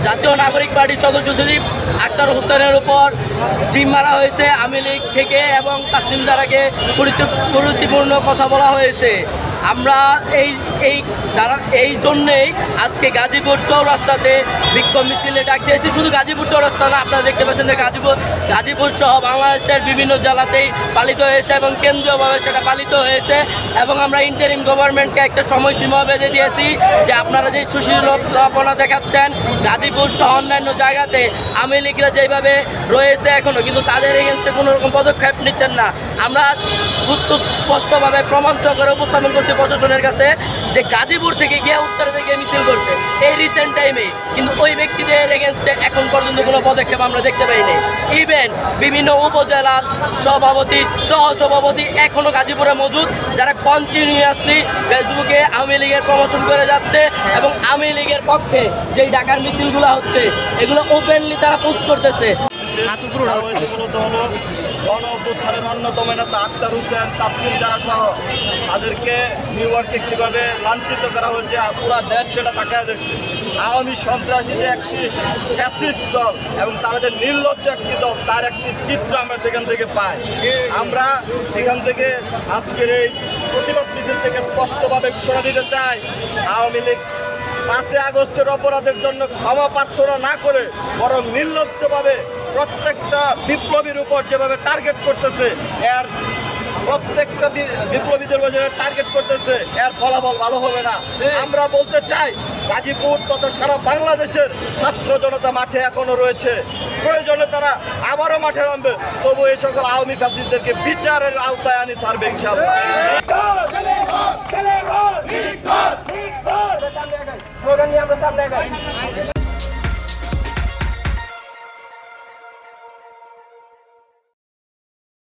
জাতীয় নাগরিক পার্টির সদস্য সচিব আক্তার হোসেনের উপর জিম মারা হয়েছে আওয়ামী লীগ থেকে এবং তাসলিম জারাকে কুরুচিপূর্ণ কথা বলা হয়েছে। আমরা এই জন্যেই আজকে গাজীপুর চৌরাস্তাতে বিক্ষোভ মিছিলে ডাক দিয়েছি। শুধু গাজীপুর চৌরাস্তা না, আপনারা দেখতে পাচ্ছেন যে গাজীপুর সহ বাংলাদেশের বিভিন্ন জেলাতেই পালিত হয়েছে এবং কেন্দ্রীয়ভাবে সেটা পালিত হয়েছে। এবং আমরা ইন্টারিম গভর্নমেন্টকে একটা সময়সীমা বেঁধে দিয়েছি যে আপনারা যে সুশীলপনা দেখাচ্ছেন গাজীপুর সহ অন্যান্য জায়গাতে আওয়ামী লীগরা যেভাবে রয়েছে এখনও, কিন্তু তাদের এগেনস্টে কোনো রকম পদক্ষেপ নিচ্ছেন না। আমরা স্পষ্টভাবে প্রমাণ করে উপস্থাপন করছি প্রশাসনের কাছে যে গাজীপুর থেকে গিয়ে উত্তরে থেকে মিছিল করছে এই রিসেন্ট টাইমে, কিন্তু ওই ব্যক্তিদের এগেনস্টে এখন পর্যন্ত কোনো পদক্ষেপ আমরা দেখতে পাইনি। ইভেন বিভিন্ন উপজেলার সভাপতি সহসভাপতি এখনও গাজীপুরে মজুদ, যারা কন্টিনিউয়াসলি ফেসবুকে আওয়ামী লীগের প্রমোশন করে যাচ্ছে এবং আওয়ামী লীগের পক্ষে যেই ঢাকার মিছিলগুলো হচ্ছে এগুলো ওপেনলি তারা পোস্ট করতেছে। গণ অভ্যুত্থানের অন্যতম নেতা আক্তার হোসেন, তাসলিম জারা সহ তাদেরকে নিউ ইয়র্কে কীভাবে লাঞ্ছিত করা হয়েছে পুরো দেশ সেটা তাকায় দেখছে। আওয়ামী সন্ত্রাসী যে একটি ফ্যাসিস্ট দল এবং তাদের নির্লজ্জ একটি দল, তার একটি চিত্র আমরা সেখান থেকে পাই। আমরা এখান থেকে আজকের এই প্রতিবাদ মিছিল থেকে স্পষ্টভাবে ঘোষণা দিতে চাই, আওয়ামী লীগ 5 আগস্টের অপরাধের জন্য ক্ষমা প্রার্থনা না করে বরং নির্লজ্জভাবে প্রত্যেকটা বিপ্লবীর উপর যেভাবে টার্গেট করতেছে, এর প্রত্যেকটা বিপ্লবীদের টার্গেট করতেছে, এর ফলাফল ভালো হবে না। আমরা বলতে চাই গাজীপুর তথা সারা বাংলাদেশের ছাত্র জনতা মাঠে এখনো রয়েছে, প্রয়োজনে তারা আবারও মাঠে নামবে, তবু এই সকল আওয়ামী ফ্যাসিস্টদেরকে বিচারের আওতায় আনি ছাড়বে ইনশাআল্লাহ। স্লোগান নিয়ে আমরা সামনে আগাই।